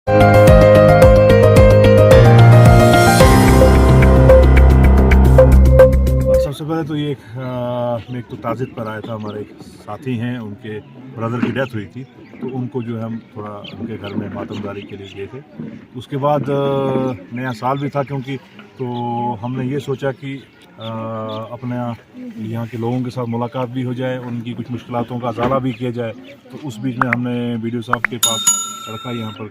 सबसे पहले तो ये मैं एक तो ताज़ियत पर आया था। हमारे एक साथी हैं, उनके ब्रदर की डेथ हुई थी, तो उनको जो है हम थोड़ा उनके घर में मातमदारी के लिए गए थे। उसके बाद नया साल भी था क्योंकि, तो हमने ये सोचा कि अपने यहाँ के लोगों के साथ मुलाकात भी हो जाए, उनकी कुछ मुश्किलातों का इज़ाला भी किया जाए। तो उस बीच में हमने बीडीओ साहब के पास रखा। यहाँ पर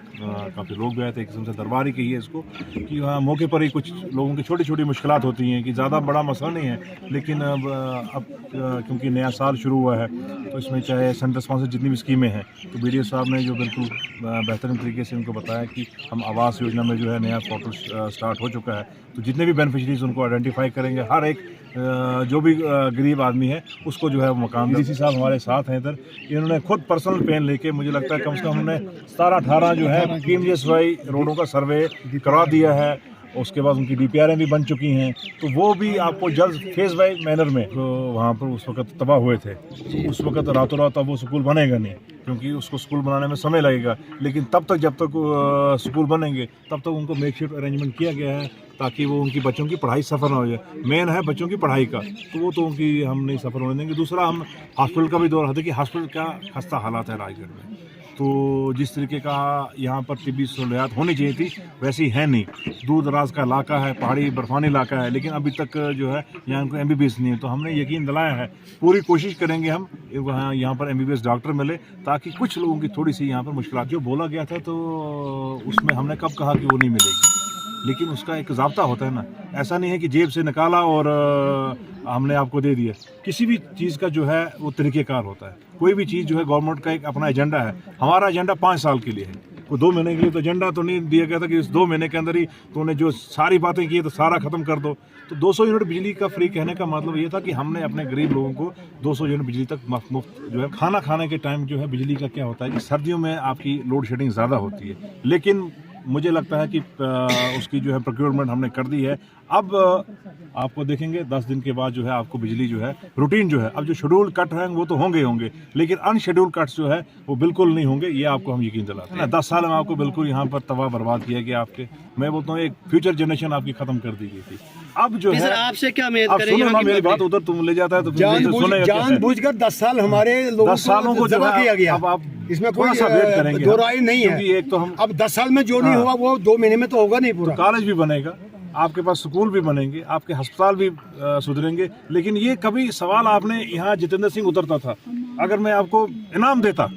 काफ़ी लोग भी आए थे, एक किस्म से दरबार ही कहिए इसको, कि वहाँ मौके पर ही कुछ लोगों की छोटी छोटी मुश्किलात होती हैं कि ज़्यादा बड़ा मसला नहीं है, लेकिन अब क्योंकि नया साल शुरू हुआ है तो इसमें चाहे सेंटर स्पॉन्सर जितनी भी स्कीमें हैं, तो बीडीओ साहब ने जो बिल्कुल बेहतरीन तरीके से उनको बताया कि हम आवास योजना में जो है नया पोर्टल स्टार्ट हो चुका है, तो जितने भी बेनिफिशरीज उनको आइडेंटिफाई करेंगे, हर एक जो भी गरीब आदमी है उसको जो है वो मकान। डीसी साहब हमारे साथ हैं इधर, इन्होंने खुद पर्सनल पेन लेके, मुझे लगता है कम से कम हमने 17-18 जो है PMGSY रोडों का सर्वे करवा दिया है। उसके बाद उनकी DPRM भी बन चुकी हैं, तो वो भी आपको जल्द फेज बाई मैनर में, तो वहाँ पर उस वक्त तबाह हुए थे, तो उस वक्त रातों रात अब वो स्कूल बनेगा नहीं, क्योंकि उसको स्कूल बनाने में समय लगेगा। लेकिन तब तक, जब तक स्कूल बनेंगे, तब तक उनको मेकशिफ्ट अरेंजमेंट किया गया है ताकि वो उनकी बच्चों की पढ़ाई सफ़र ना हो जाए। मेन है बच्चों की पढ़ाई का, तो वो तो उनकी हम नहीं सफ़र होने देंगे। दूसरा, हम हॉस्पिटल का भी दौर है कि हॉस्पिटल का खस्ता हालात है राजगढ़ में, तो जिस तरीके का यहाँ पर तिब्बी सहूलियात होनी चाहिए थी वैसी है नहीं। दूर दराज का इलाका है, पहाड़ी बर्फानी इलाका है, लेकिन अभी तक जो है यहाँ उनको MBBS नहीं है। तो हमने यकीन दिलाया है, पूरी कोशिश करेंगे हम वहाँ यहाँ पर MBBS डॉक्टर मिले, ताकि कुछ लोगों की थोड़ी सी यहाँ पर मुश्किलात। जो बोला गया था तो उसमें हमने कब कहा कि वो नहीं मिलेगी, लेकिन उसका एक ज़ाब्ता होता है ना। ऐसा नहीं है कि जेब से निकाला और हमने आपको दे दिया। किसी भी चीज़ का जो है वो तरीक़ेकार होता है। कोई भी चीज़ जो है, गवर्नमेंट का एक अपना एजेंडा है। हमारा एजेंडा 5 साल के लिए है, कोई 2 महीने के लिए तो एजेंडा तो नहीं दिया गया था कि इस 2 महीने के अंदर ही तूने जो सारी बातें की तो सारा ख़त्म कर दो। तो 200 यूनिट बिजली का फ्री कहने का मतलब ये था कि हमने अपने गरीब लोगों को 200 यूनिट बिजली तक मुफ्त जो है। खाना खाने के टाइम जो है बिजली का क्या होता है कि सर्दियों में आपकी लोड शेडिंग ज़्यादा होती है, लेकिन मुझे लगता है कि उसकी जो है प्रोक्योरमेंट हमने कर दी है। अब आपको देखेंगे 10 दिन के बाद जो है आपको बिजली जो है रूटीन जो है, अब जो शेड्यूल कट हैं वो तो होंगे ही होंगे, लेकिन अनशेड्यूल कट्स जो है वो बिल्कुल नहीं होंगे, ये आपको हम यकीन दिलाते हैं। 10 साल में आपको बिल्कुल यहाँ पर तबाह बर्बाद किया गया। आपके, मैं बोलता हूँ, एक फ्यूचर जनरेशन आपकी खत्म कर दी गई थी। अब जो है आपसे क्या उम्मीद करेंगे? सुनो ना मेरी बात, उधर तुम ले जाता है तो जानबूझकर 10 साल हमारे लोगों 10 सालों को जमा किया गया। अब आप इसमें थोड़ा सा वेट करेंगे, दो राय नहीं है। एक तो हम अब 10 साल में जो नहीं हुआ वो 2 महीने में तो होगा नहीं पूरा। कॉलेज भी बनेगा, आपके पास स्कूल भी बनेंगे, आपके अस्पताल भी सुधरेंगे। लेकिन ये कभी सवाल आपने यहाँ जितेंद्र सिंह उतरता था, अगर मैं आपको इनाम देता,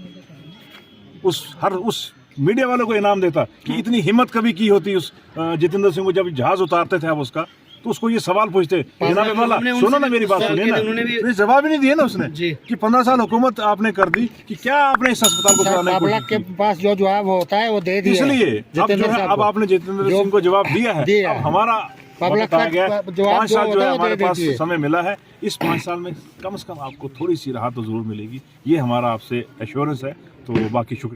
उस मीडिया वालों को इनाम देता कि इतनी हिम्मत कभी की होती उस जितेंद्र सिंह को, जब जहाज उतारते थे आप उसका, तो उसको ये सवाल पूछते, जनाब वाला सुनो ना मेरी बात, सुनिए ना, उन्होंने जवाब ही नहीं दिया ना उसने कि 15 साल हुकूमत आपने कर दी कि क्या आपने इस अस्पताल को चलाने के पास जो जवाब होता है वो दे दिया। इसलिए अब आपने जितेंद्र सिंह को जवाब दिया है। अब हमारा 5 साल जो है हमारे पास समय मिला है। इस 5 साल में कम से कम आपको थोड़ी सी राहत तो जरूर मिलेगी, ये हमारा आपसे एश्योरेंस है। तो बाकी शुक्रिया।